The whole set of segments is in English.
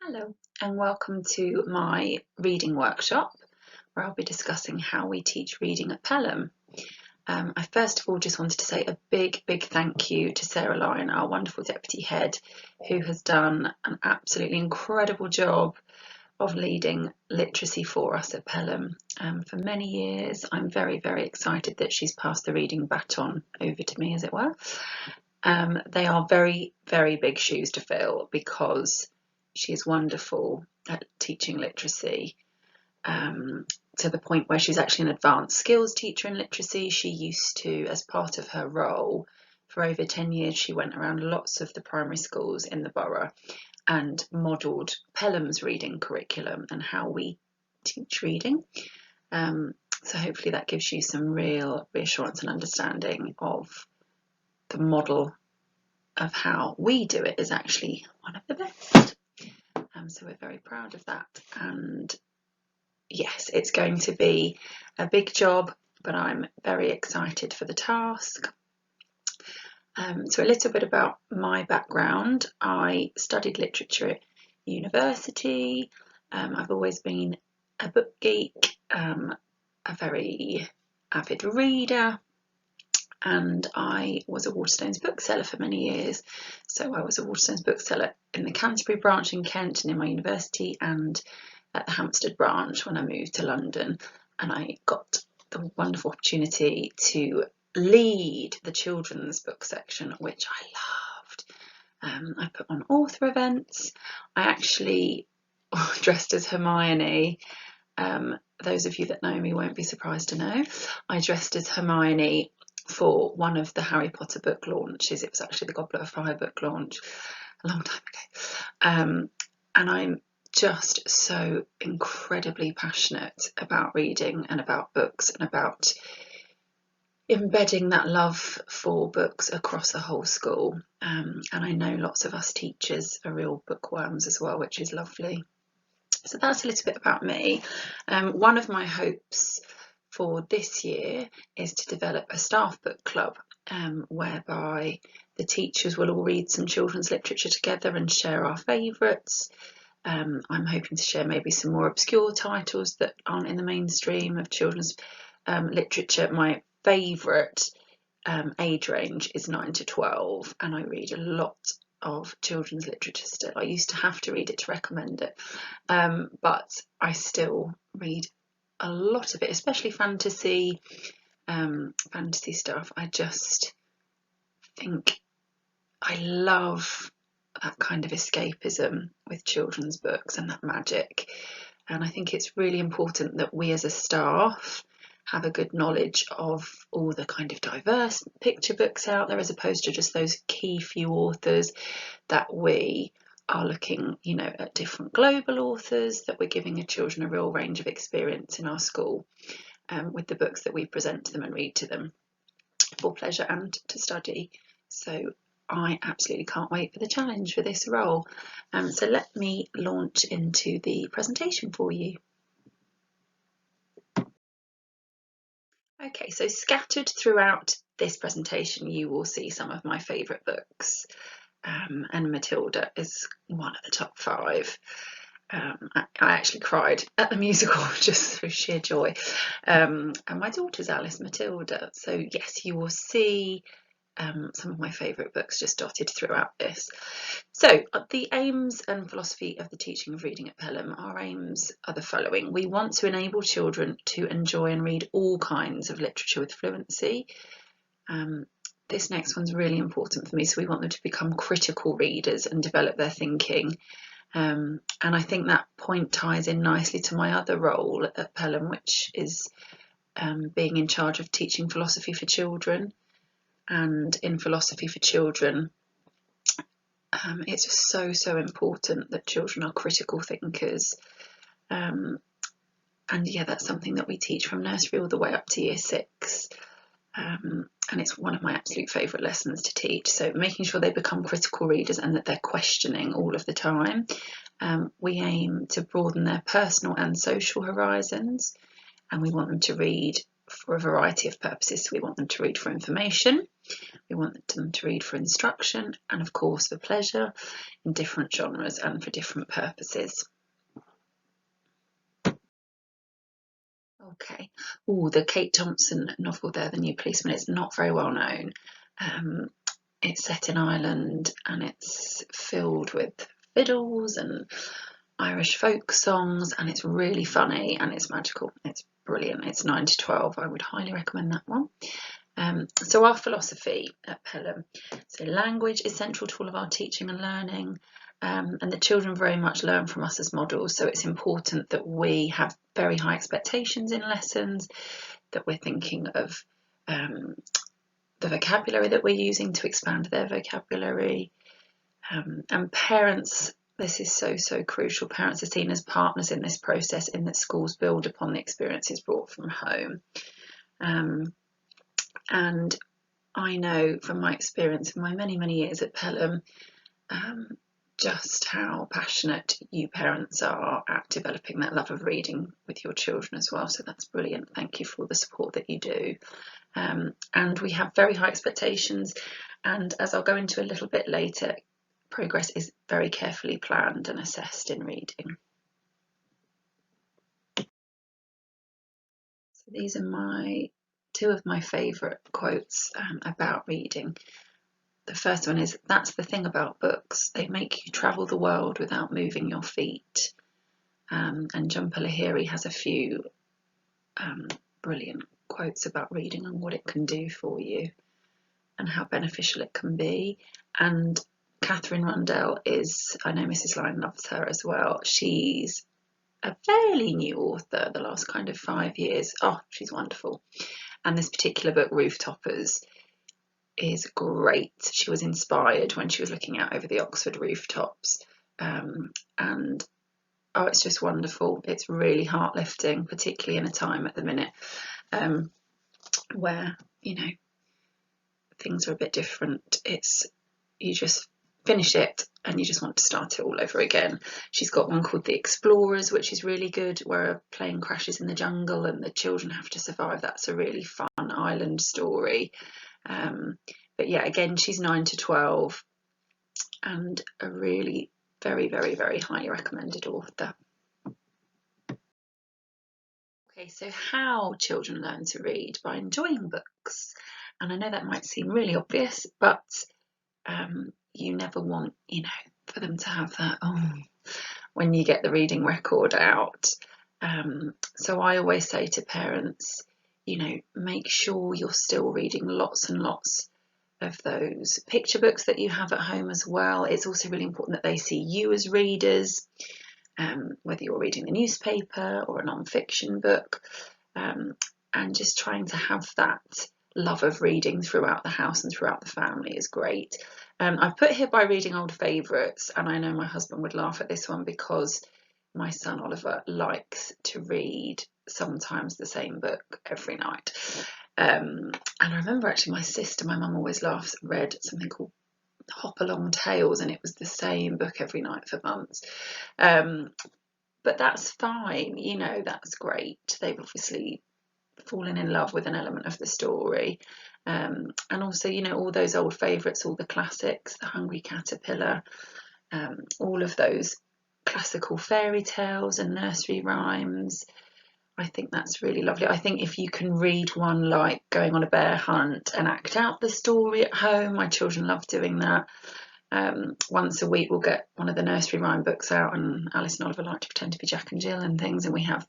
Hello and welcome to my reading workshop where I'll be discussing how we teach reading at Pelham. I first of all just wanted to say a big thank you to Sarah Lyon, our wonderful deputy head, who has done an absolutely incredible job of leading literacy for us at Pelham for many years. I'm very excited that she's passed the reading baton over to me, as it were. They are very big shoes to fill because she is wonderful at teaching literacy to the point where she's actually an advanced skills teacher in literacy. She used to, as part of her role, for over 10 years, she went around lots of the primary schools in the borough and modelled Pelham's reading curriculum and how we teach reading. So hopefully that gives you some real reassurance and understanding of the model of how we do it is actually one of the best. So we're very proud of that, and yes, it's going to be a big job, but I'm very excited for the task. So a little bit about my background. I studied literature at university. I've always been a book geek, a very avid reader, and I was a Waterstones bookseller for many years. So I was a Waterstones bookseller in the Canterbury branch in Kent and in my university, and at the Hampstead branch when I moved to London. And I got the wonderful opportunity to lead the children's book section, which I loved. I put on author events. I actually dressed as Hermione. Those of you that know me won't be surprised to know I dressed as Hermione for one of the Harry Potter book launches. It was actually the Goblet of Fire book launch a long time ago. And I'm just so incredibly passionate about reading and about books and about embedding that love for books across the whole school. And I know lots of us teachers are real bookworms as well, which is lovely. So that's a little bit about me. One of my hopes for this year is to develop a staff book club whereby the teachers will all read some children's literature together and share our favourites. I'm hoping to share maybe some more obscure titles that aren't in the mainstream of children's literature. My favourite age range is 9 to 12, and I read a lot of children's literature still. I used to have to read it to recommend it, but I still read a lot of it, especially fantasy stuff. I just think I love that kind of escapism with children's books and that magic, and I think it's really important that we as a staff have a good knowledge of all the kind of diverse picture books out there, as opposed to just those key few authors, that we are looking, at different global authors, that we're giving the children a real range of experience in our school with the books that we present to them and read to them for pleasure and to study. So I absolutely can't wait for the challenge for this role. So let me launch into the presentation for you. Okay, so scattered throughout this presentation you will see some of my favourite books, and Matilda is one of the top 5. I actually cried at the musical just through sheer joy, and my daughter's Alice Matilda. So yes, you will see some of my favourite books just dotted throughout this. So the aims and philosophy of the teaching of reading at Pelham, our aims are the following. We want to enable children to enjoy and read all kinds of literature with fluency. This next one's really important for me. So we want them to become critical readers and develop their thinking. And I think that point ties in nicely to my other role at Pelham, which is being in charge of teaching philosophy for children. And in philosophy for children, it's just so important that children are critical thinkers. And yeah, that's something that we teach from nursery all the way up to year 6. And it's one of my absolute favourite lessons to teach. So making sure they become critical readers and that they're questioning all of the time. We aim to broaden their personal and social horizons, and we want them to read for a variety of purposes. So we want them to read for information, we want them to read for instruction, and of course for pleasure in different genres and for different purposes. Okay. Oh, the Kate Thompson novel there, The New Policeman, it's not very well known. It's set in Ireland and it's filled with fiddles and Irish folk songs, and it's really funny and it's magical. It's brilliant. It's 9 to 12. I would highly recommend that one. So our philosophy at Pelham, so language is central to all of our teaching and learning, and the children very much learn from us as models, so it's important that we have very high expectations in lessons, that we're thinking of the vocabulary that we're using to expand their vocabulary, and parents, this is so crucial, parents are seen as partners in this process, in that schools build upon the experiences brought from home. And I know from my experience in my many years at Pelham just how passionate you parents are at developing that love of reading with your children as well, so that's brilliant. Thank you for all the support that you do. And we have very high expectations, and as I'll go into a little bit later, progress is very carefully planned and assessed in reading. So these are two of my favourite quotes about reading. The first one is, "That's the thing about books, they make you travel the world without moving your feet." And Jhumpa Lahiri has a few brilliant quotes about reading and what it can do for you and how beneficial it can be. And Katherine Rundell is, I know Mrs. Lyon loves her as well. She's a fairly new author, the last kind of 5 years. Oh, she's wonderful. And this particular book, Rooftoppers, is great. She was inspired when she was looking out over the Oxford rooftops, and oh, it's just wonderful. It's really heart-lifting, particularly in a time at the minute where, you know, things are a bit different. You just finish it and you just want to start it all over again. She's got one called The Explorers, which is really good, where a plane crashes in the jungle and the children have to survive. That's a really fun island story. But yeah, again, she's 9 to 12 and a really very highly recommended author. Okay, so how children learn to read? By enjoying books. And I know that might seem really obvious, but you never want, for them to have that, when you get the reading record out. So I always say to parents, make sure you're still reading lots and lots of those picture books that you have at home as well. It's also really important that they see you as readers, whether you're reading the newspaper or a non-fiction book, and just trying to have that love of reading throughout the house and throughout the family is great. I've put here by reading old favourites, and I know my husband would laugh at this one because my son Oliver likes to read sometimes the same book every night. And I remember actually my mum always laughs, read something called Hop Along Tales, and it was the same book every night for months. But that's fine, that's great. They've obviously fallen in love with an element of the story. And also, all those old favourites, all the classics, The Hungry Caterpillar, all of those classical fairy tales and nursery rhymes. I think that's really lovely. I think if you can read one like Going on a Bear Hunt and act out the story at home, my children love doing that. Once a week we'll get one of the nursery rhyme books out, and Alice and Oliver like to pretend to be Jack and Jill and things, and we have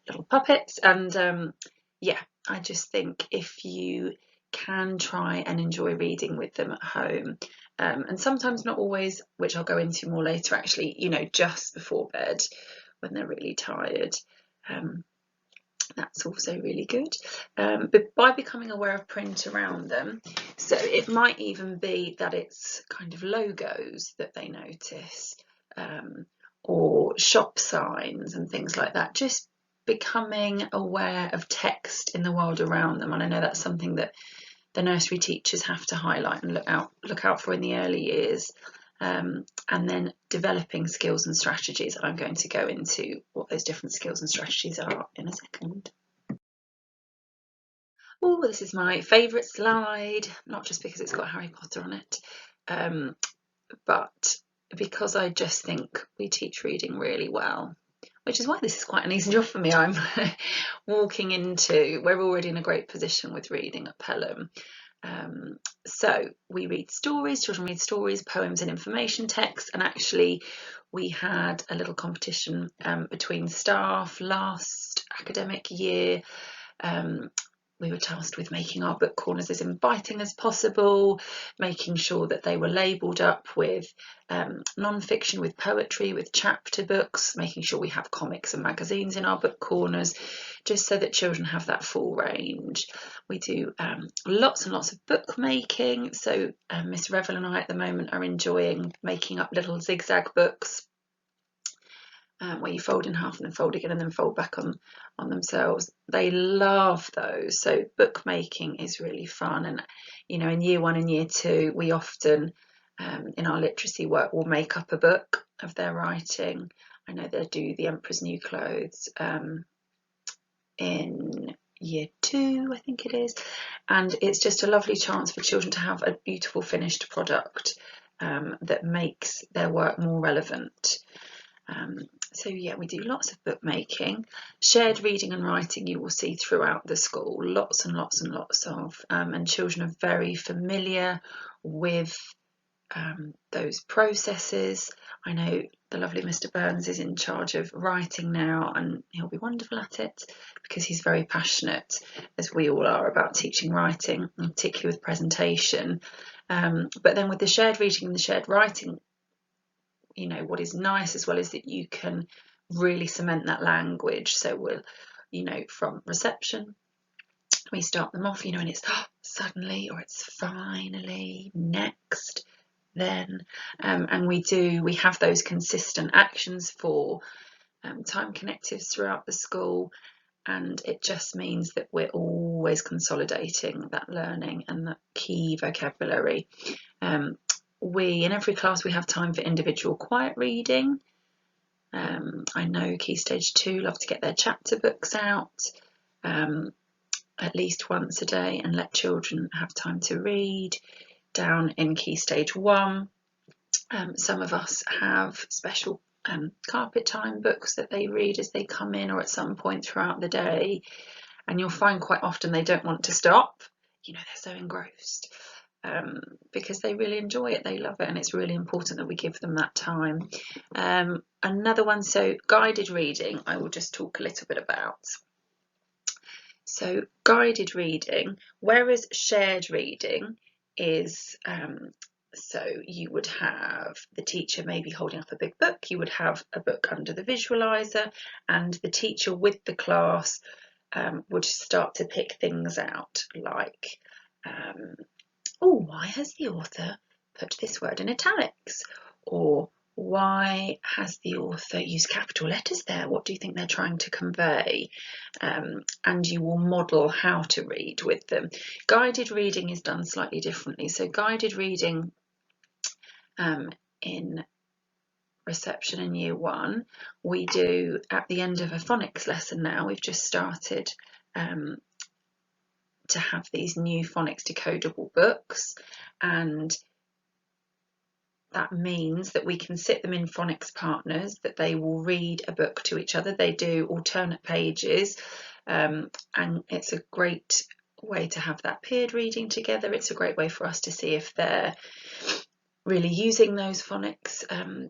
little puppets. And yeah, I just think if you can try and enjoy reading with them at home, and sometimes not always, which I'll go into more later actually, just before bed when they're really tired, that's also really good. But by becoming aware of print around them, so it might even be that it's kind of logos that they notice, or shop signs and things like that, just becoming aware of text in the world around them. And I know that's something that the nursery teachers have to highlight and look out for in the early years, and then developing skills and strategies. And I'm going to go into what those different skills and strategies are in a second. Oh, this is my favourite slide, not just because it's got Harry Potter on it, but because I just think we teach reading really well, which is why this is quite an easy job for me. I'm walking into, we're already in a great position with reading at Pelham. So we read stories, children read stories, poems and information text, and actually we had a little competition between staff last academic year. We were tasked with making our book corners as inviting as possible, making sure that they were labelled up with non-fiction, with poetry, with chapter books, making sure we have comics and magazines in our book corners, just so that children have that full range. We do lots and lots of bookmaking. So Miss Revel and I at the moment are enjoying making up little zigzag books where you fold in half and then fold again and then fold back on themselves. They love those. So bookmaking is really fun. And, you know, in year 1 and year 2, we often, in our literacy work, will make up a book of their writing. I know they do The Emperor's New Clothes in year 2, I think it is. And it's just a lovely chance for children to have a beautiful finished product that makes their work more relevant. So yeah, we do lots of bookmaking. Shared reading and writing you will see throughout the school, lots and lots and lots of, and children are very familiar with those processes. I know the lovely Mr. Burns is in charge of writing now, and he'll be wonderful at it because he's very passionate, as we all are, about teaching writing, and particularly with presentation. But then with the shared reading and the shared writing, you know, what is nice as well is that you can really cement that language. So we'll, you know, from reception, we start them off, you know, and it's suddenly, or it's finally, next, then, and we have those consistent actions for time connectives throughout the school, and it just means that we're always consolidating that learning and that key vocabulary. In every class we have time for individual quiet reading. I know Key Stage 2 love to get their chapter books out at least once a day and let children have time to read. Down in Key Stage 1, some of us have special carpet time books that they read as they come in or at some point throughout the day, and you'll find quite often they don't want to stop, you know, they're so engrossed. Because they really enjoy it, they love it, and it's really important that we give them that time. Another one, so guided reading, I will just talk a little bit about. So guided reading, whereas shared reading is, so you would have the teacher maybe holding up a big book, you would have a book under the visualizer, and the teacher with the class would start to pick things out like, why has the author put this word in italics? Or why has the author used capital letters there? What do you think they're trying to convey? And you will model how to read with them. Guided reading is done slightly differently. So guided reading in reception in year 1, we do at the end of a phonics lesson now. We've just started to have these new phonics decodable books, and that means that we can sit them in phonics partners, that they will read a book to each other. They do alternate pages, and it's a great way to have that peered reading together. It's a great way for us to see if they're really using those phonics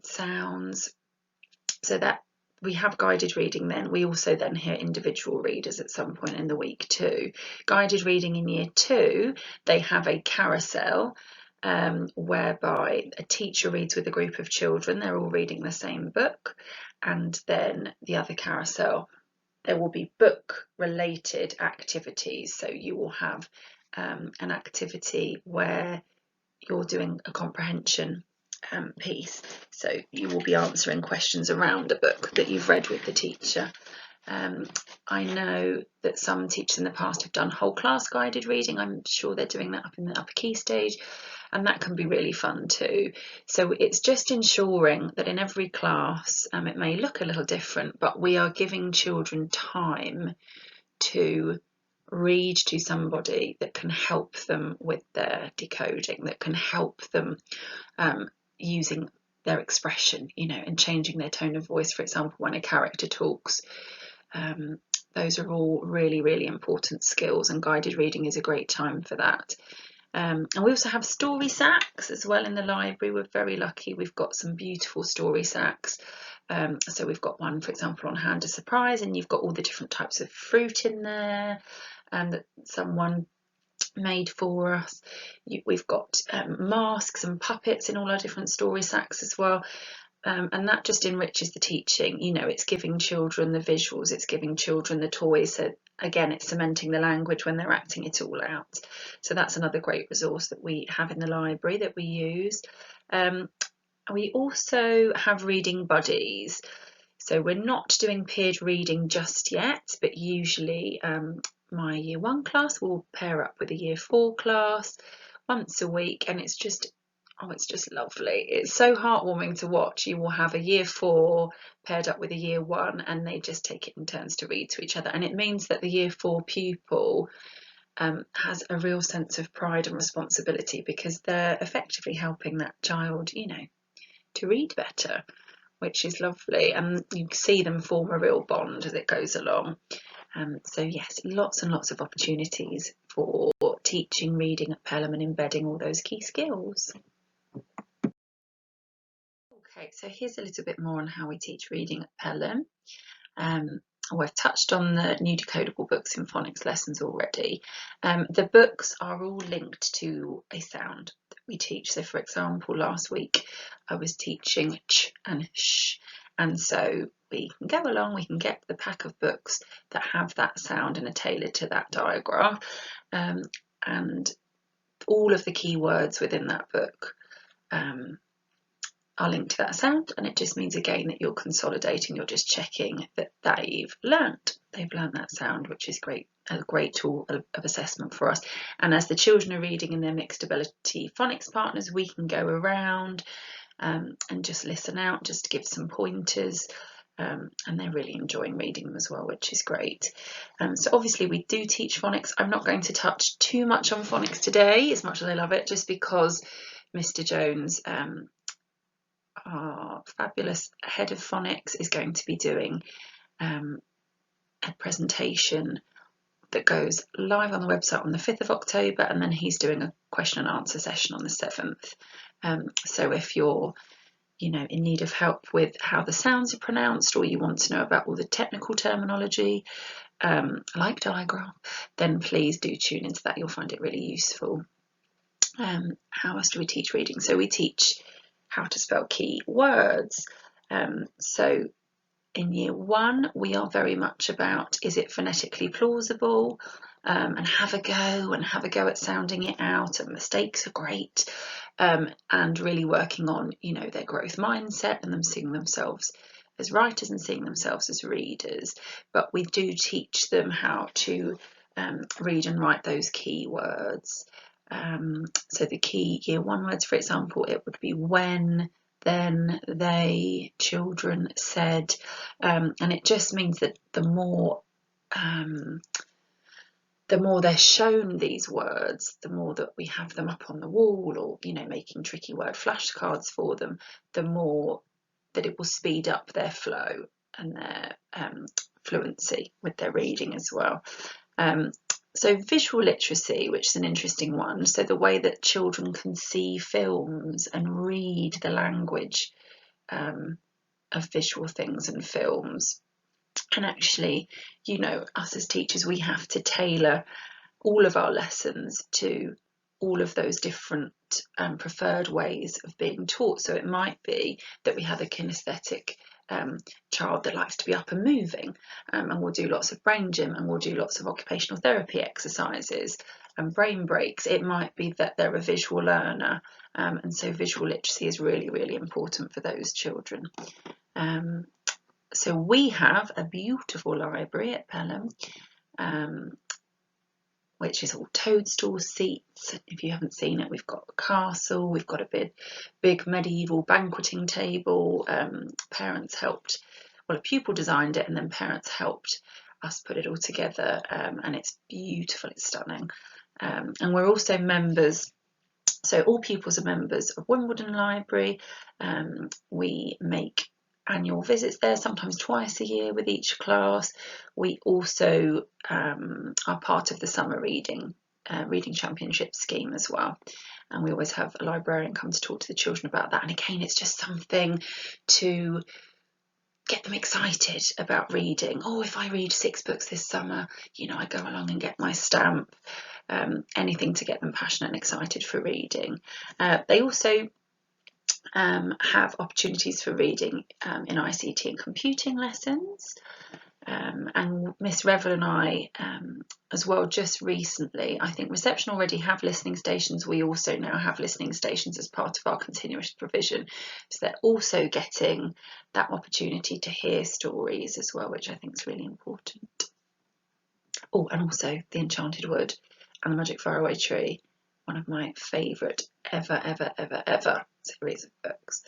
sounds. So that we have guided reading then. We also then hear individual readers at some point in the week too. Guided reading in year 2, they have a carousel whereby a teacher reads with a group of children. They're all reading the same book, and then the other carousel, there will be book related activities. So you will have an activity where you're doing a comprehension piece, so you will be answering questions around a book that you've read with the teacher. I know that some teachers in the past have done whole class guided reading. I'm sure they're doing that up in the upper key stage, and that can be really fun too. So it's just ensuring that in every class, it may look a little different, but we are giving children time to read to somebody that can help them with their decoding, that can help them using their expression, and changing their tone of voice, for example, when a character talks. Those are all really, really important skills, and guided reading is a great time for that. And we also have story sacks as well in the library. We're very lucky. We've got some beautiful story sacks. So we've got one, for example, on Hand of Surprise, and you've got all the different types of fruit in there that someone made for us. We've got masks and puppets in all our different story sacks as well. And that just enriches the teaching. It's giving children the visuals, it's giving children the toys. So again, it's cementing the language when they're acting it all out. So that's another great resource that we have in the library that we use. We also have reading buddies. So we're not doing peered reading just yet, but usually my Year 1 class will pair up with a Year 4 class once a week, and it's just lovely. It's so heartwarming to watch. You will have a Year 4 paired up with a Year 1, and they just take it in turns to read to each other, and it means that the Year 4 pupil has a real sense of pride and responsibility, because they're effectively helping that child, to read better, which is lovely, and you see them form a real bond as it goes along. So yes, lots and lots of opportunities for teaching reading at Pelham and embedding all those key skills. Okay, so here's a little bit more on how we teach reading at Pelham. We've touched on the new decodable books and phonics lessons already. The books are all linked to a sound that we teach. So for example, last week I was teaching ch and sh, and so we can go along, we can get the pack of books that have that sound and are tailored to that diagraph, and all of the key words within that book are linked to that sound, and it just means again that you're consolidating, you're just checking that they've learnt that sound, which is a great tool of assessment for us. And as the children are reading in their mixed ability phonics partners, we can go around and just listen out, just to give some pointers, and they're really enjoying reading them as well, which is great. So obviously we do teach phonics. I'm not going to touch too much on phonics today, as much as I love it, just because Mr. Jones, our fabulous head of phonics, is going to be doing a presentation that goes live on the website on the 5th of October, and then he's doing a question and answer session on the 7th. So if you're in need of help with how the sounds are pronounced, or you want to know about all the technical terminology like digraph, then please do tune into that. You'll find it really useful. How else do we teach reading? So we teach how to spell key words. So in Year 1 we are very much about, is it phonetically plausible, and have a go at sounding it out, and mistakes are great, and really working on their growth mindset and them seeing themselves as writers and seeing themselves as readers. But we do teach them how to read and write those key words. So the key Year 1 words, for example, it would be when, then, they, children, said, and it just means that the more they're shown these words, the more that we have them up on the wall, or making tricky word flashcards for them, the more that it will speed up their flow and their fluency with their reading as well. So visual literacy, which is an interesting one, so the way that children can see films and read the language of visual things and films. And actually, us as teachers, we have to tailor all of our lessons to all of those different preferred ways of being taught. So it might be that we have a kinesthetic child that likes to be up and moving, and we'll do lots of brain gym, and we'll do lots of occupational therapy exercises and brain breaks. It might be that they're a visual learner, and so visual literacy is really, really important for those children. So we have a beautiful library at Pelham, which is all toadstool seats. If you haven't seen it, we've got a castle, we've got a big medieval banqueting table. Parents helped, well, a pupil designed it, and then parents helped us put it all together, and it's beautiful, it's stunning. And we're also members, so all pupils are members of Wimbledon Library. We make annual visits there, sometimes twice a year with each class. We also are part of the summer reading championship scheme as well, and we always have a librarian come to talk to the children about that. And again, it's just something to get them excited about reading. Oh, if I read 6 books this summer, you know, I go along and get my stamp. Anything to get them passionate and excited for reading. They also have opportunities for reading in ICT and computing lessons. And Miss Revel and I, as well, just recently, I think Reception already have listening stations. We also now have listening stations as part of our continuous provision. So they're also getting that opportunity to hear stories as well, which I think is really important. Oh, and also The Enchanted Wood and The Magic Faraway Tree, one of my favourite ever series of books.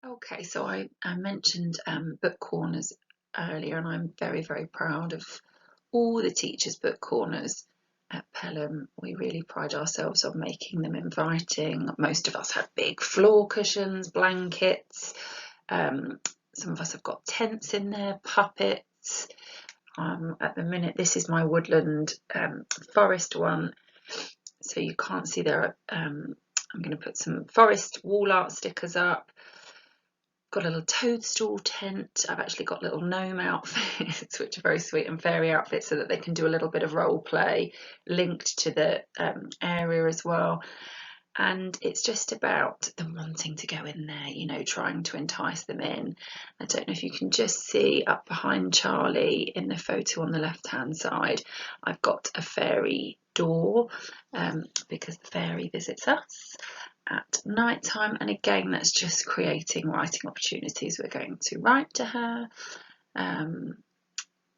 Okay, so I mentioned book corners earlier, and I'm very proud of all the teachers' book corners at Pelham. We really pride ourselves on making them inviting. Most of us have big floor cushions, blankets. Some of us have got tents in there, puppets. At the minute, this is my woodland forest one, so you can't see there. I'm going to put some forest wall art stickers up. Got a little toadstool tent. I've actually got little gnome outfits, which are very sweet, and fairy outfits, so that they can do a little bit of role play linked to the area as well. And it's just about them wanting to go in there, you know, trying to entice them in. I don't know if you can just see up behind Charlie in the photo on the left hand side, I've got a fairy door, because the fairy visits us at night time. And again, that's just creating writing opportunities. We're going to write to her.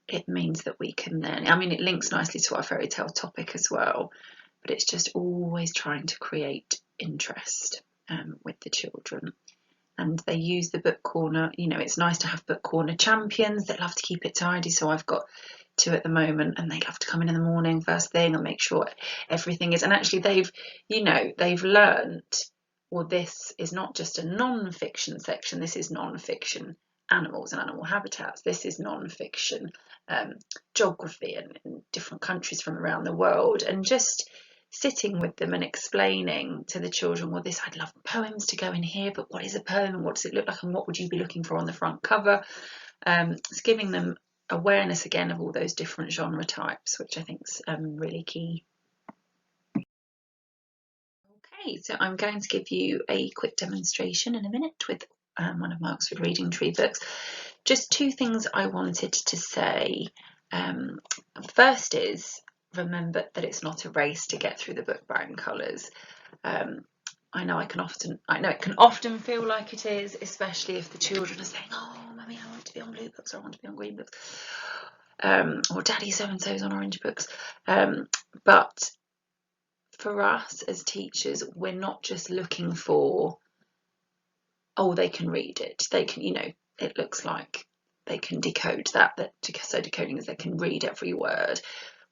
It means that we can then, I mean, it links nicely to our fairy tale topic as well, but it's just always trying to create interest with the children. And they use the book corner, you know, it's nice to have book corner champions that love to keep it tidy. So I've got 2 at the moment, and they love to come in the morning first thing and make sure everything is, and actually they've learnt, well, this is not just a non-fiction section, this is non-fiction animals and animal habitats, this is non-fiction geography and different countries from around the world. And just sitting with them and explaining to the children, well, this, I'd love poems to go in here, but what is a poem and what does it look like and what would you be looking for on the front cover? It's giving them awareness again of all those different genre types, which I think is really key. Okay, so I'm going to give you a quick demonstration in a minute with one of my Oxford Reading Tree books. Just 2 things I wanted to say. First is, remember that it's not a race to get through the book bound colours. I know it can often feel like it is, especially if the children are saying, oh, mummy, I want to be on blue books, or I want to be on green books, or daddy so-and-so's on orange books. But for us as teachers, we're not just looking for, oh, they can read it, they can, you know, it looks like they can decode that so decoding is they can read every word.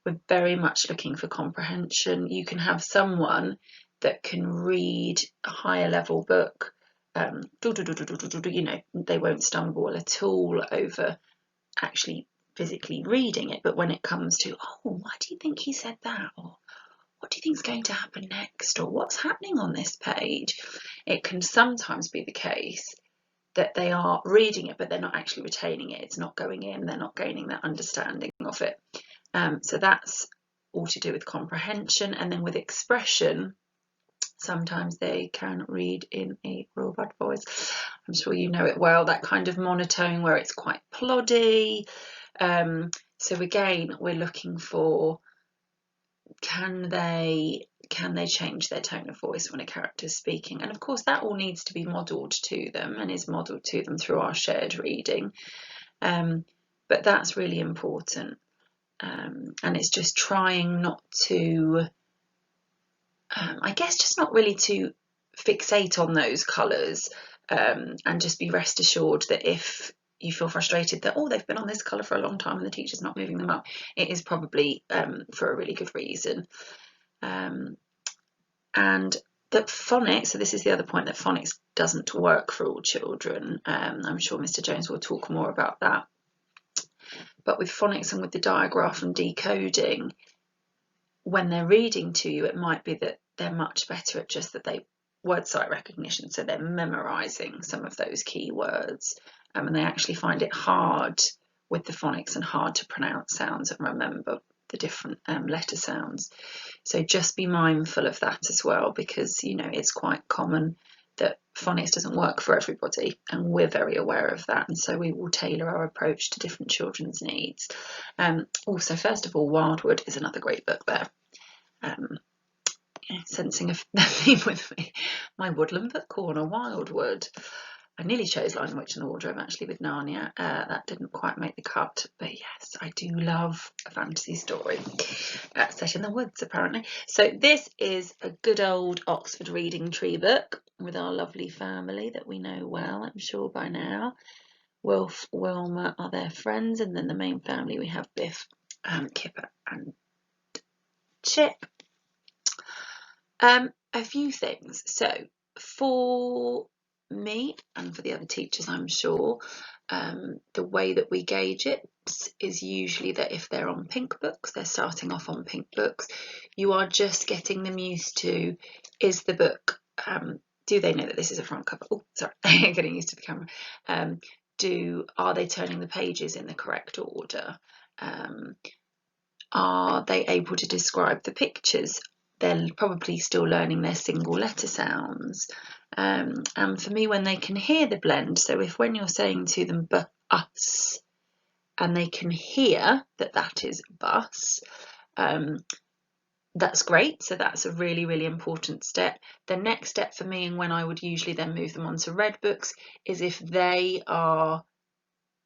We're very much looking for comprehension. You can have someone that can read a higher level book, you know, they won't stumble at all over actually physically reading it, but when it comes to, oh, why do you think he said that, or what do you think is going to happen next, or what's happening on this page, it can sometimes be the case that they are reading it but they're not actually retaining it. It's not going in, they're not gaining that understanding of it. So that's all to do with comprehension. And then with expression, sometimes they can read in a real bad voice. I'm sure you know it well, that kind of monotone where it's quite ploddy. So again, we're looking for, can they change their tone of voice when a character is speaking? And of course that all needs to be modelled to them and is modelled to them through our shared reading. But that's really important. And it's just trying not to, I guess just not really to fixate on those colours, and just be rest assured that if you feel frustrated that, oh, they've been on this colour for a long time and the teacher's not moving them up, it is probably for a really good reason. And that phonics, so this is the other point, that phonics doesn't work for all children. I'm sure Mr. Jones will talk more about that. But with phonics and with the diagraph and decoding, when they're reading to you, it might be that they're much better at just that word sight recognition, so they're memorising some of those key words, and they actually find it hard with the phonics and hard to pronounce sounds and remember the different letter sounds. So just be mindful of that as well, because it's quite common that phonics doesn't work for everybody, and we're very aware of that, and so we will tailor our approach to different children's needs. Also, first of all, Wildwood is another great book there. Sensing a theme with me, my Woodland Book Corner, Wildwood. I nearly chose Lion, the Witch and the Wardrobe actually with Narnia. That didn't quite make the cut, but yes, I do love a fantasy story set in the woods apparently. So this is a good old Oxford Reading Tree book with our lovely family that we know well, I'm sure by now. Wilf, Wilma are their friends, and then the main family we have Biff, Kipper and Chip. A few things. So for me and for the other teachers, I'm sure, the way that we gauge it is usually that if they're on pink books, they're starting off on pink books, you are just getting them used to, is the book, do they know that this is a front cover? Oh, sorry, getting used to the camera. Are they turning the pages in the correct order? Are they able to describe the pictures? They're probably still learning their single letter sounds. And for me, when they can hear the blend, so when you're saying to them bus and they can hear that is bus, that's great. So that's a really, really important step. The next step for me, and when I would usually then move them on to red books, is if they are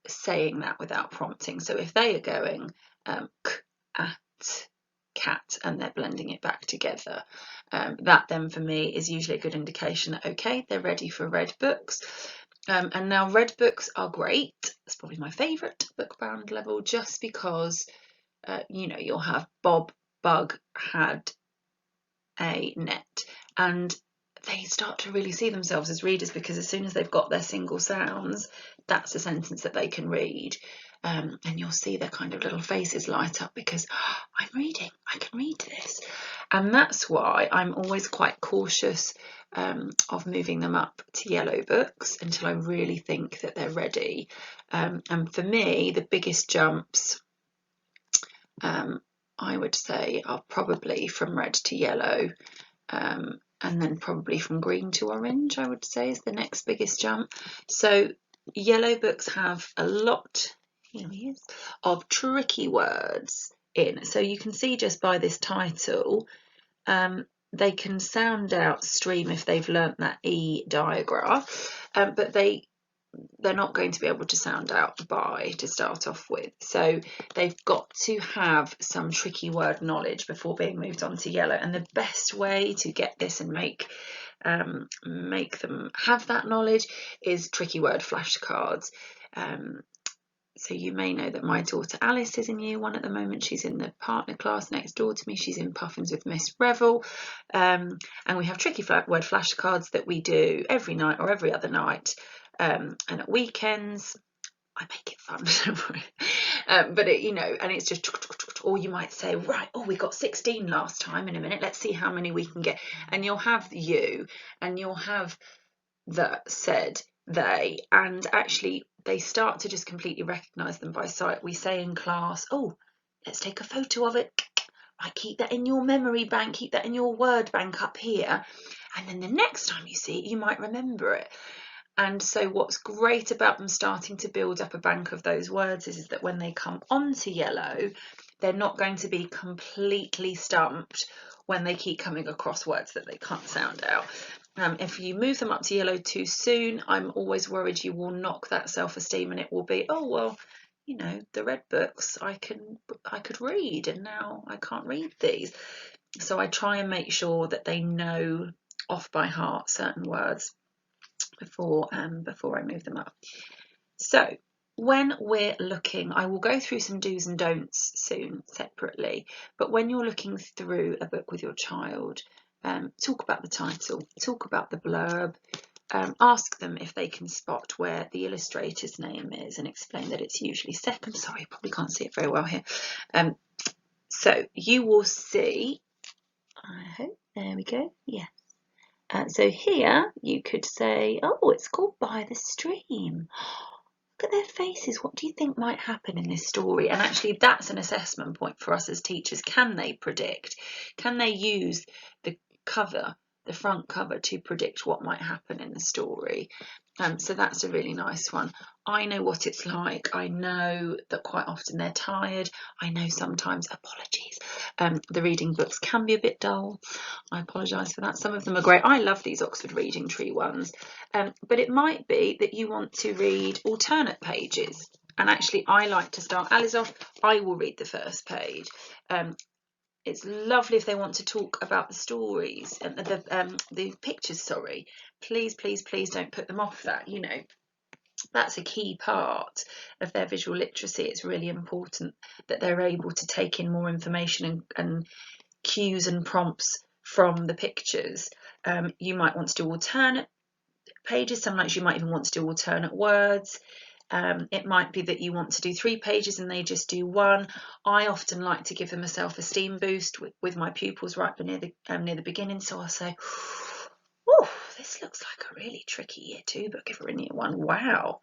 saying that without prompting. So if they are going cat and they're blending it back together, that then for me is usually a good indication that okay, they're ready for red books. And now red books are great. It's probably my favourite book bound level, just because you'll have Bob Bug had a net, and they start to really see themselves as readers, because as soon as they've got their single sounds, that's a sentence that they can read. And you'll see their kind of little faces light up because I'm reading, I can read this. And that's why I'm always quite cautious of moving them up to yellow books until I really think that they're ready. And for me, the biggest jumps I would say are probably from red to yellow, and then probably from green to orange, I would say, is the next biggest jump. So yellow books have a lot, here he is, of tricky words in. So you can see just by this title, they can sound out stream if they've learnt that E diagraph, but they're not going to be able to sound out by to start off with. So they've got to have some tricky word knowledge before being moved on to yellow. And the best way to get this and make them have that knowledge is tricky word flashcards. So you may know that my daughter Alice is in year 1 at the moment. She's in the partner class next door to me. She's in Puffins with Miss Revel. And we have tricky word flashcards that we do every night or every other night. And at weekends, I make it fun, don't worry. But and it's just, or you might say, right, we got 16 last time. In a minute, let's see how many we can get. And you'll have you, and you'll have the, said, they, and actually they start to just completely recognise them by sight. We say in class, let's take a photo of it. I keep that in your memory bank, keep that in your word bank up here, and then the next time you see it, you might remember it. And so what's great about them starting to build up a bank of those words is that when they come onto yellow, they're not going to be completely stumped when they keep coming across words that they can't sound out. If you move them up to yellow too soon, I'm always worried you will knock that self-esteem, and it will be, the red books I could read, and now I can't read these. So I try and make sure that they know off by heart certain words before I move them up. So when we're looking, I will go through some do's and don'ts soon separately, but when you're looking through a book with your child, talk about the title, talk about the blurb, ask them if they can spot where the illustrator's name is and explain that it's usually second. Sorry, you probably can't see it very well here. So you will see, I hope, there we go, yes. So here you could say, oh, it's called By the Stream. Look at their faces. What do you think might happen in this story? And actually, that's an assessment point for us as teachers. Can they predict? Can they use the cover, the front cover, to predict what might happen in the story? So that's a really nice one. I know what it's like. I know that quite often they're tired. I know sometimes, apologies, the reading books can be a bit dull. I apologise for that. Some of them are great. I love these Oxford Reading Tree ones. But it might be that you want to read alternate pages. And actually, I like to start Alice off. I will read the first page. It's lovely if they want to talk about the stories and the pictures. Sorry, please don't put them off that. You know, that's a key part of their visual literacy. It's really important that they're able to take in more information and cues and prompts from the pictures. You might want to do alternate pages. Sometimes you might even want to do alternate words. It might be that you want to do 3 pages and they just do 1. I often like to give them a self-esteem boost with my pupils right near the beginning. So I'll say, oh, this looks like a really tricky year 2 book if we're in year 1. Wow,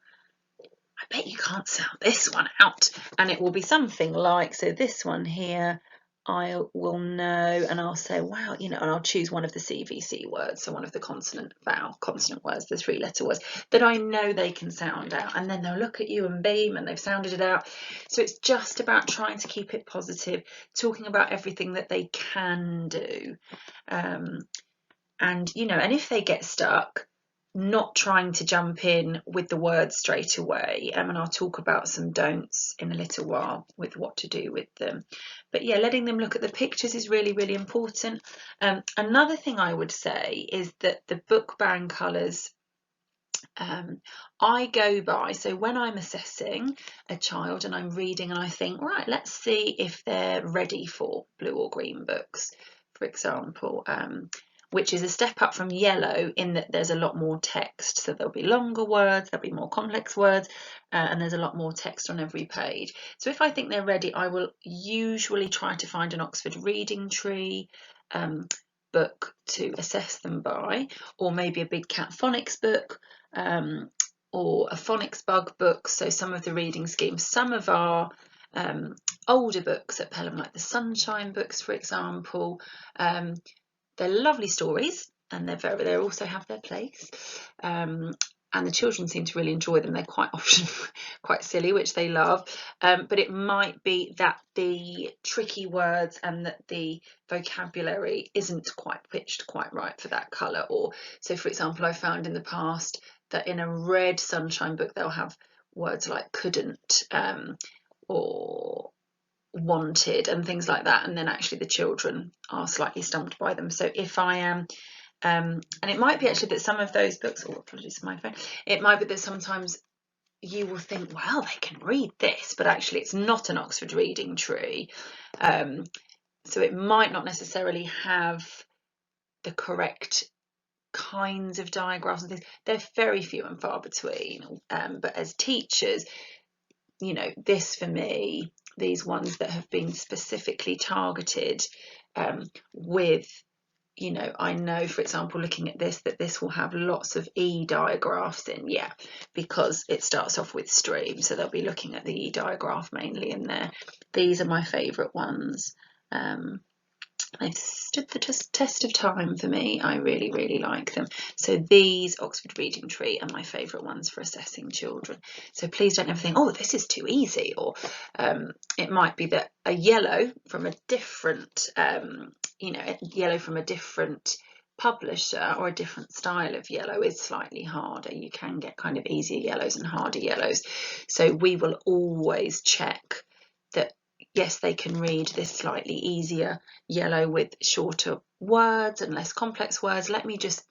I bet you can't sound this one out. And it will be something like, so this one here, I will know, and I'll say, wow, you know, and I'll choose one of the CVC words, so one of the consonant words, the 3-letter words that I know they can sound out, and then they'll look at you and beam and they've sounded it out. So it's just about trying to keep it positive, talking about everything that they can do, and you know, and if they get stuck, not trying to jump in with the words straight away, and I'll talk about some don'ts in a little while with what to do with them. But yeah, letting them look at the pictures is really, really important. Another thing I would say is that the book bound colours, I go by, so when I'm assessing a child and I'm reading and I think, right, let's see if they're ready for blue or green books, for example, which is a step up from yellow in that there's a lot more text. So there'll be longer words, there'll be more complex words, and there's a lot more text on every page. So if I think they're ready, I will usually try to find an Oxford Reading Tree book to assess them by, or maybe a Big Cat Phonics book, or a Phonics Bug book. So some of the reading schemes, some of our older books at Pelham, like the Sunshine books, for example, they're lovely stories, and they also have their place. And the children seem to really enjoy them. They're quite often quite silly, which they love. But it might be that the tricky words and that the vocabulary isn't quite pitched quite right for that colour. Or so, for example, I found in the past that in a red Sunshine book they'll have words like couldn't, or wanted and things like that, and then actually the children are slightly stumped by them. So if I am and it might be actually that some of those books, oh, apologies for my phone, it might be that sometimes you will think, wow, they can read this, but actually it's not an Oxford Reading Tree, so it might not necessarily have the correct kinds of diagrams and things. They're very few and far between, but as teachers, you know, this for me, these ones that have been specifically targeted with, you know, I know, for example, looking at this, that this will have lots of E digraphs in, yeah, because it starts off with stream, so they'll be looking at the E digraph mainly in there. These are my favourite ones. They've stood the test of time for me. I really, really like them. So these Oxford Reading Tree are my favourite ones for assessing children. So please don't ever think, oh, this is too easy, or it might be that a yellow from a different, you know, yellow from a different publisher or a different style of yellow is slightly harder. You can get kind of easier yellows and harder yellows. So we will always check that, yes, they can read this slightly easier yellow with shorter words and less complex words. Let me just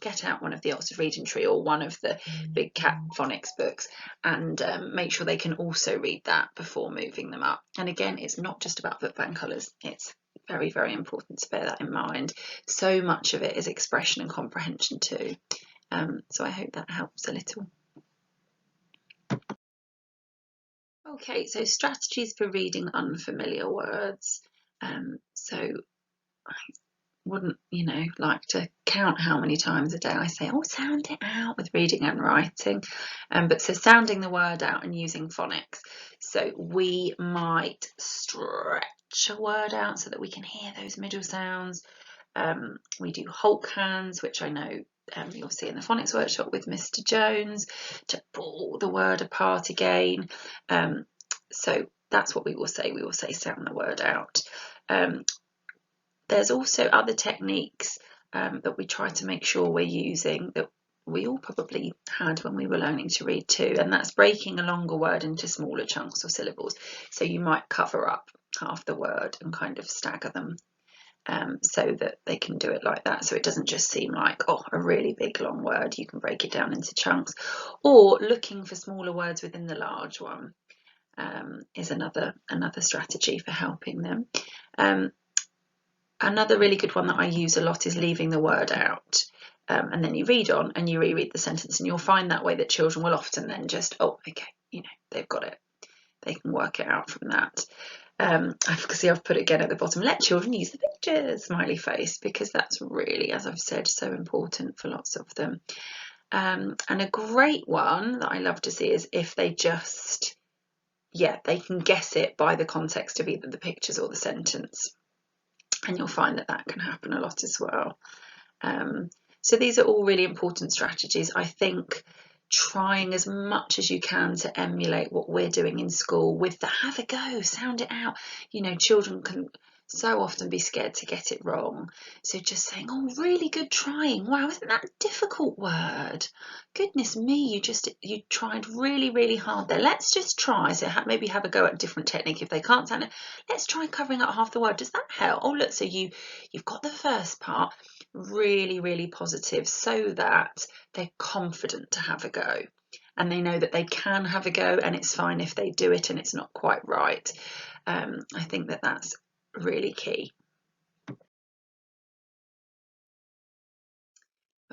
get out one of the Oxford Reading Tree or one of the big cat phonics books, and make sure they can also read that before moving them up. And again, it's not just about book band colours, it's very, very important to bear that in mind. So much of it is expression and comprehension too. So I hope that helps a little. Okay, so strategies for reading unfamiliar words. So I wouldn't, like to count how many times a day I say, oh, sound it out with reading and writing. But so sounding the word out and using phonics. So we might stretch a word out so that we can hear those middle sounds. We do Hulk hands, which I know you'll see in the phonics workshop with Mr. Jones, to pull the word apart again. So that's what we will say. We will say sound the word out. There's also other techniques that we try to make sure we're using that we all probably had when we were learning to read too, and that's breaking a longer word into smaller chunks or syllables. So you might cover up half the word and kind of stagger them. So that they can do it like that, so it doesn't just seem like, oh, a really big long word. You can break it down into chunks, or looking for smaller words within the large one is another strategy for helping them. Another really good one that I use a lot is leaving the word out, and then you read on and you reread the sentence, and you'll find that way that children will often then just, oh, okay, they've got it. They can work it out from that. I've put it again at the bottom, let children use the pictures, smiley face, because that's really, as I've said, so important for lots of them. And a great one that I love to see is if they just, they can guess it by the context of either the pictures or the sentence. And you'll find that that can happen a lot as well. So these are all really important strategies. I think trying as much as you can to emulate what we're doing in school with the have a go, sound it out. Children can so often be scared to get it wrong. So just saying, oh, really good trying. Wow, isn't that a difficult word? Goodness me, you tried really, really hard there. Let's just try. So maybe have a go at a different technique if they can't sound it. Let's try covering up half the word. Does that help? Oh, look, so you've got the first part really, really positive, so that they're confident to have a go, and they know that they can have a go, and it's fine if they do it and it's not quite right. I think that that's really key.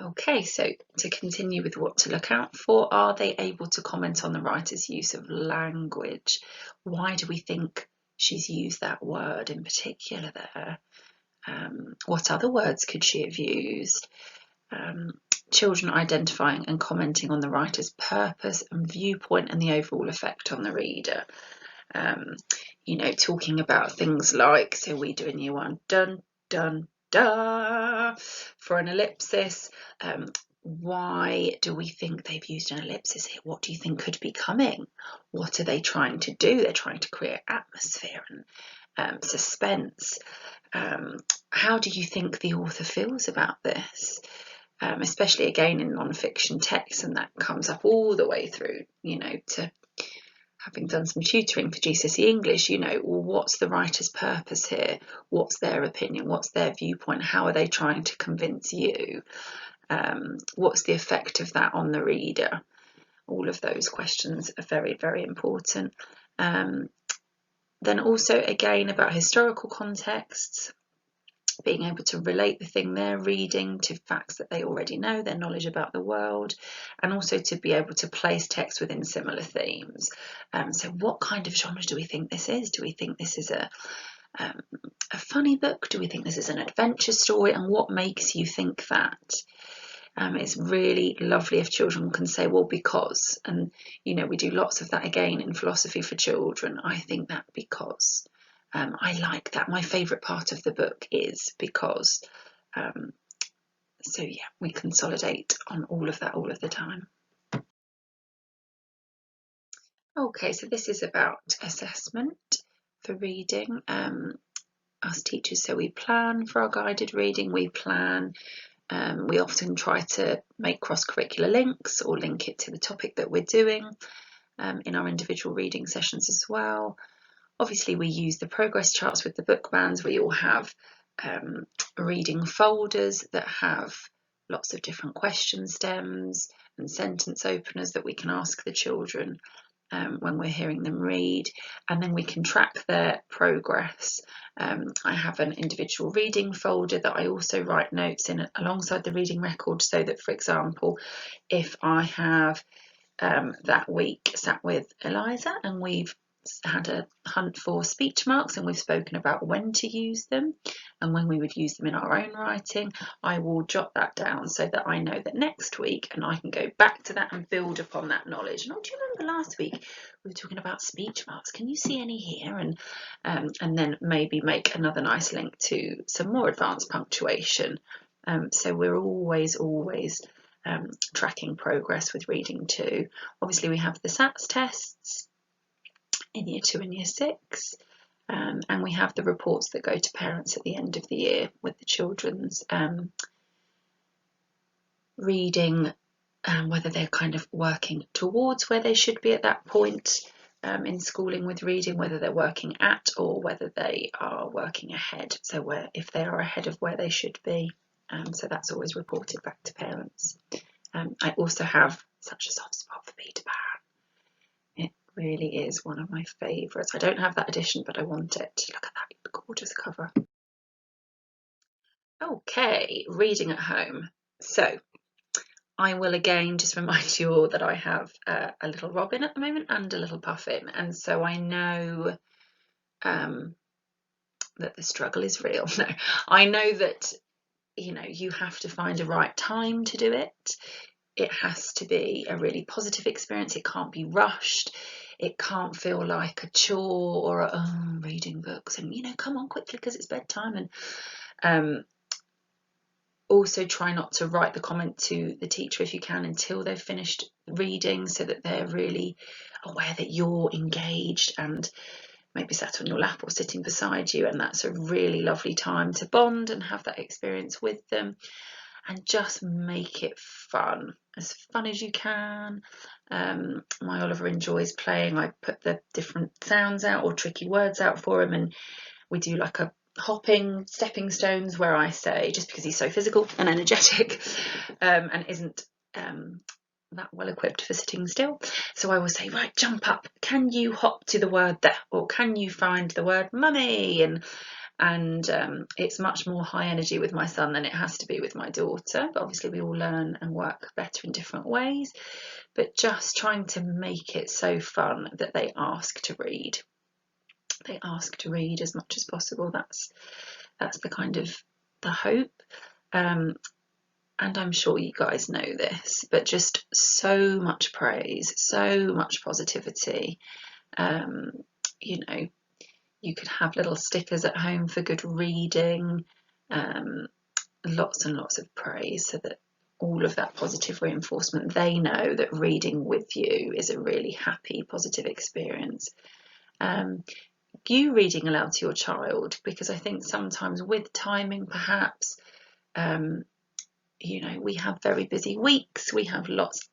Okay, so to continue with what to look out for, are they able to comment on the writer's use of language? Why do we think she's used that word in particular there? What other words could she have used? Children identifying and commenting on the writer's purpose and viewpoint and the overall effect on the reader. Talking about things like, so we do in year one, dun, dun, da, for an ellipsis. Why do we think they've used an ellipsis here? What do you think could be coming? What are they trying to do? They're trying to create atmosphere and suspense. How do you think the author feels about this? Especially again in non-fiction text, and that comes up all the way through, to having done some tutoring for GCSE English, what's the writer's purpose here? What's their opinion? What's their viewpoint? How are they trying to convince you? What's the effect of that on the reader? All of those questions are very, very important. Then also, again, about historical contexts, being able to relate the thing they're reading to facts that they already know, their knowledge about the world, and also to be able to place text within similar themes. So what kind of genre do we think this is? Do we think this is a funny book? Do we think this is an adventure story? And what makes you think that? It's really lovely if children can say, well, because, and we do lots of that again in philosophy for children. I think that because. I like that. My favourite part of the book is because. So yeah, we consolidate on all of that all of the time. Okay, so this is about assessment for reading. Us teachers, so we plan for our guided reading, we plan. We often try to make cross-curricular links or link it to the topic that we're doing in our individual reading sessions as well. Obviously, we use the progress charts with the book bands. We all have reading folders that have lots of different question stems and sentence openers that we can ask the children when we're hearing them read, and then we can track their progress. I have an individual reading folder that I also write notes in alongside the reading record, so that, for example, if I have that week sat with Eliza and we've had a hunt for speech marks and we've spoken about when to use them and when we would use them in our own writing, I will jot that down so that I know that next week, and I can go back to that and build upon that knowledge. And do you remember last week we were talking about speech marks? Can you see any here? And then maybe make another nice link to some more advanced punctuation. So we're always tracking progress with reading too. Obviously we have the SATS tests in year 2 and year 6, and we have the reports that go to parents at the end of the year with the children's reading, whether they're kind of working towards where they should be at that point in schooling with reading, whether they're working at or whether they are working ahead, so if they are ahead of where they should be. So that's always reported back to parents. I also have such a soft spot for Peter Pan. It really is one of my favourites. I don't have that edition, but I want it. Look at that gorgeous cover. Okay, reading at home. So I will again just remind you all that I have a little Robin at the moment and a little Puffin, and so I know that the struggle is real. No, I know that you have to find a right time to do it. It has to be a really positive experience. It can't be rushed. It can't feel like a chore or reading books and come on quickly because it's bedtime. And also try not to write the comment to the teacher if you can until they've finished reading, so that they're really aware that you're engaged and maybe sat on your lap or sitting beside you, and that's a really lovely time to bond and have that experience with them. And just make it fun, as fun as you can. My Oliver enjoys playing. I put the different sounds out or tricky words out for him, and we do like a hopping stepping stones where I say, just because he's so physical and energetic and isn't that well equipped for sitting still, so I will say, right, jump up, can you hop to the word there, or can you find the word mummy? And it's much more high energy with my son than it has to be with my daughter, but obviously we all learn and work better in different ways. But just trying to make it so fun that they ask to read. They ask to read as much as possible. That's the kind of the hope. And I'm sure you guys know this, but just so much praise, so much positivity. You could have little stickers at home for good reading, lots and lots of praise, so that all of that positive reinforcement, they know that reading with you is a really happy, positive experience. You reading aloud to your child, because I think sometimes with timing, perhaps, we have very busy weeks, we have lots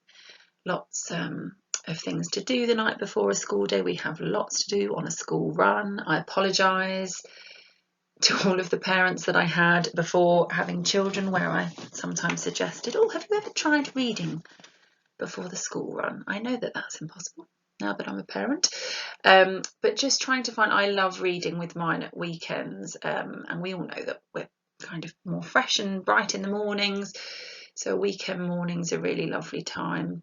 of things to do the night before a school day, we have lots to do on a school run. I apologise to all of the parents that I had before having children, where I sometimes suggested, have you ever tried reading before the school run? I know that that's impossible now that I'm a parent, but just trying to find, I love reading with mine at weekends, and we all know that we're kind of more fresh and bright in the mornings, so weekend mornings are a really lovely time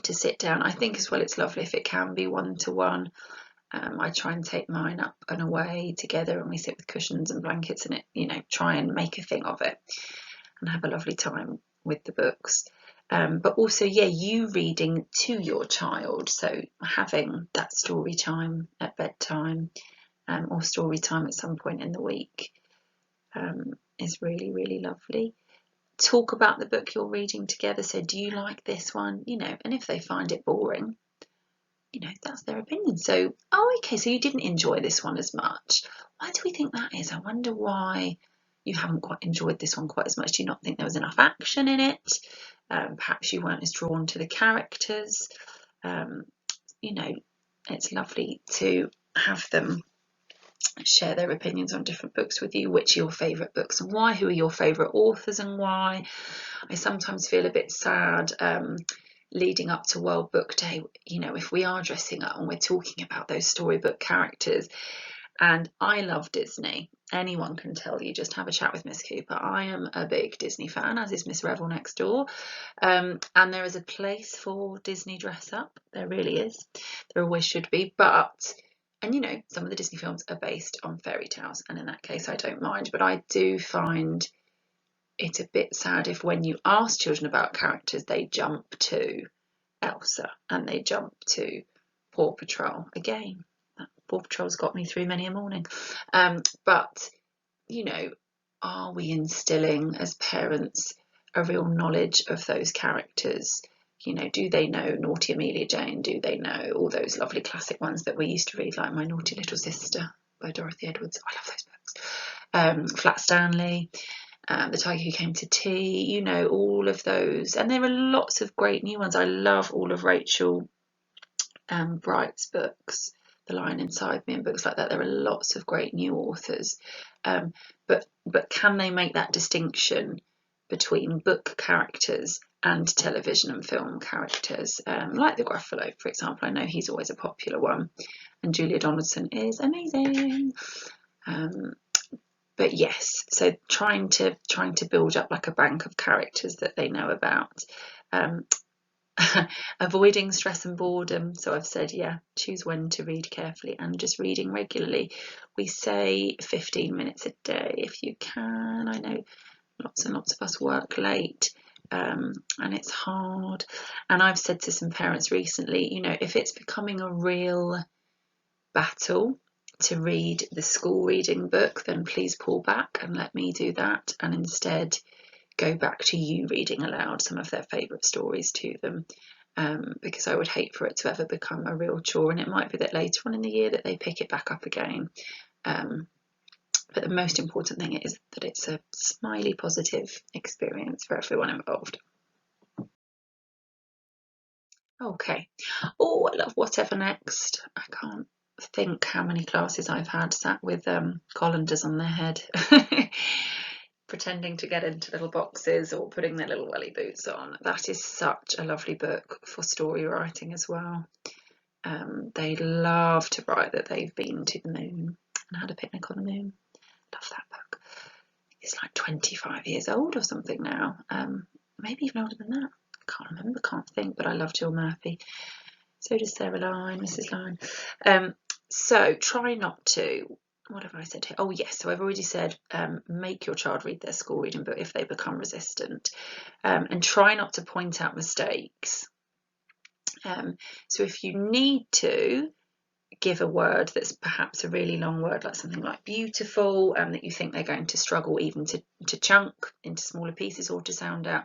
to sit down. I think as well it's lovely if it can be one-to-one. I try and take mine up and away together, and we sit with cushions and blankets and try and make a thing of it and have a lovely time with the books. But also, you reading to your child, so having that story time at bedtime or story time at some point in the week is really, really lovely. Talk about the book you're reading together. So do you like this one? And if they find it boring, that's their opinion. So, okay, so you didn't enjoy this one as much. Why do we think that is? I wonder why you haven't quite enjoyed this one quite as much. Do you not think there was enough action in it? Perhaps you weren't as drawn to the characters. It's lovely to have them share their opinions on different books with you, which are your favourite books and why, who are your favourite authors and why. I sometimes feel a bit sad leading up to World Book Day, you know, if we are dressing up and we're talking about those storybook characters. And I love Disney. Anyone can tell you, just have a chat with Miss Cooper. I am a big Disney fan, as is Miss Revel next door. And there is a place for Disney dress up. There really is. There always should be. But, and you know, some of the Disney films are based on fairy tales. And in that case, I don't mind. But I do find it's a bit sad if when you ask children about characters, they jump to Elsa and they jump to Paw Patrol again. Paw Patrol's got me through many a morning. But, you know, are we instilling as parents a real knowledge of those characters? You know, do they know Naughty Amelia Jane? Do they know all those lovely classic ones that we used to read, like My Naughty Little Sister by Dorothy Edwards? I love those books. Flat Stanley, The Tiger Who Came to Tea, you know, all of those. And there are lots of great new ones. I love all of Rachel Bright's books, The Lion Inside Me and books like that. There are lots of great new authors, but can they make that distinction between book characters and television and film characters, like the Gruffalo, for example? I know he's always a popular one, and Julia Donaldson is amazing. But yes, so trying to build up like a bank of characters that they know about. Avoiding stress and boredom. So I've said, yeah, choose when to read carefully and just reading regularly. We say 15 minutes a day if you can. I know lots and lots of us work late, and it's hard. And I've said to some parents recently, you know, if it's becoming a real battle to read the school reading book, then please pull back and let me do that, and instead go back to you reading aloud some of their favourite stories to them, because I would hate for it to ever become a real chore, and it might be that later on in the year that they pick it back up again. But the most important thing is that it's a smiley, positive experience for everyone involved. Okay. Oh, I love Whatever Next. I can't think how many classes I've had sat with colanders on their head pretending to get into little boxes or putting their little welly boots on. That is such a lovely book for story writing as well. They love to write that they've been to the moon and had a picnic on the moon. Love that book. It's like 25 years old or something now, maybe even older than that. I can't remember, can't think, but I love Jill Murphy. So does Sarah Lyne, Mrs. Lyne. So try not to, what have I said here? Oh yes, so I've already said make your child read their school reading book if they become resistant, and try not to point out mistakes. So if you need to give a word that's perhaps a really long word, like something like beautiful, that you think they're going to struggle even to chunk into smaller pieces or to sound out,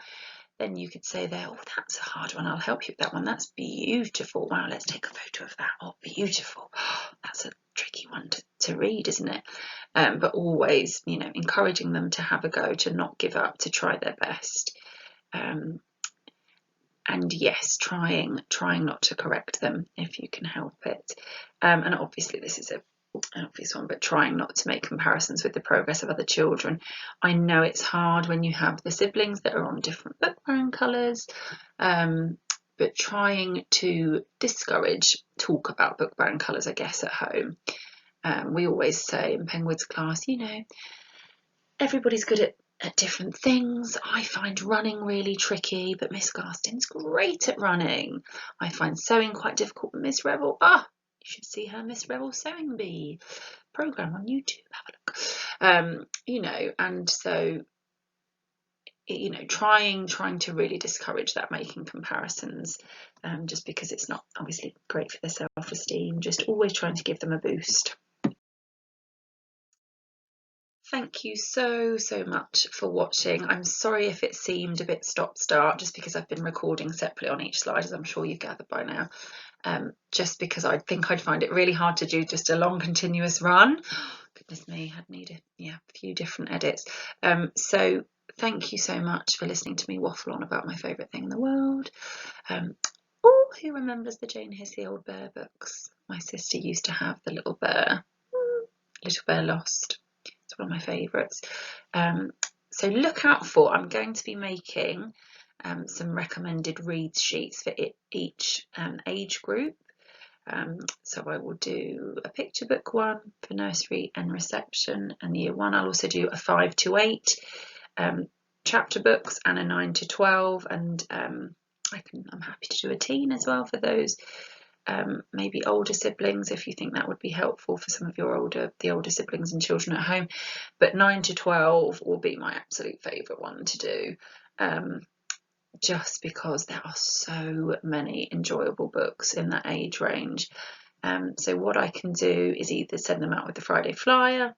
then you could say there, oh, that's a hard one, I'll help you with that one. That's beautiful. Wow, let's take a photo of that. Oh, beautiful. Oh, that's a tricky one to read, isn't it? But always, you know, encouraging them to have a go, to not give up, to try their best. And yes, trying not to correct them if you can help it. And obviously this is an obvious one, but trying not to make comparisons with the progress of other children. I know it's hard when you have the siblings that are on different book brand colours, but trying to discourage talk about book brand colours, I guess, at home. We always say in Penguin's class, you know, everybody's good at different things. I find running really tricky, but Miss Garstin's great at running. I find sewing quite difficult, but Miss Revel, you should see her Miss Revel Sewing Bee program on YouTube. Have a look. You know, and so, you know, trying to really discourage that making comparisons, just because it's not obviously great for their self-esteem. Just always trying to give them a boost. Thank you so much for watching. I'm sorry if it seemed a bit stop-start, just because I've been recording separately on each slide, as I'm sure you've gathered by now, just because I think I'd find it really hard to do just a long continuous run. Goodness me, I'd need a few different edits. So thank you so much for listening to me waffle on about my favourite thing in the world. Who remembers the Jane Hissey Old Bear books? My sister used to have the little bear. Little Bear Lost. It's one of my favourites. So look out for, I'm going to be making some recommended reads sheets for each age group. So I will do a picture book one for nursery and reception and year one. I'll also do a 5 to 8 chapter books and a 9 to 12, and I'm happy to do a teen as well for those maybe older siblings, if you think that would be helpful for some of the older siblings and children at home. But 9 to 12 will be my absolute favourite one to do, just because there are so many enjoyable books in that age range. So what I can do is either send them out with the Friday flyer,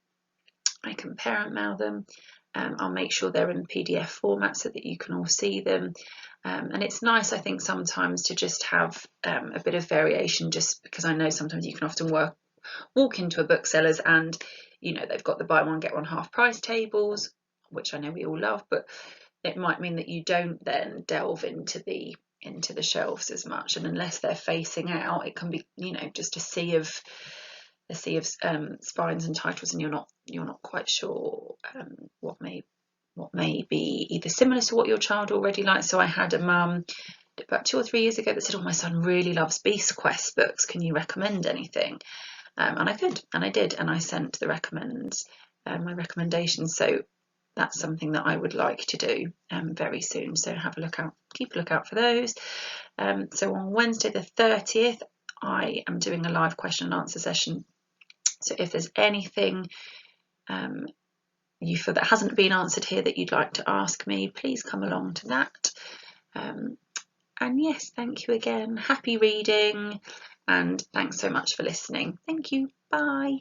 I can parent mail them, I'll make sure they're in PDF format so that you can all see them. And it's nice, I think, sometimes to just have a bit of variation, just because I know sometimes you can often walk into a bookseller's and, you know, they've got the buy one get one half price tables, which I know we all love, but it might mean that you don't then delve into the shelves as much, and unless they're facing out, it can be, you know, just a sea of spines and titles, and you're not quite sure what may be either similar to what your child already likes. So I had a mum about 2 or 3 years ago that said, "Oh, my son really loves Beast Quest books. Can you recommend anything?" And I could, and I did, and I sent my recommendations. So that's something that I would like to do very soon. So keep a lookout for those. So on Wednesday the 30th, I am doing a live question and answer session. So if there's anything you feel that hasn't been answered here that you'd like to ask me, please come along to that. And yes, thank you again. Happy reading, and thanks so much for listening. Thank you. Bye.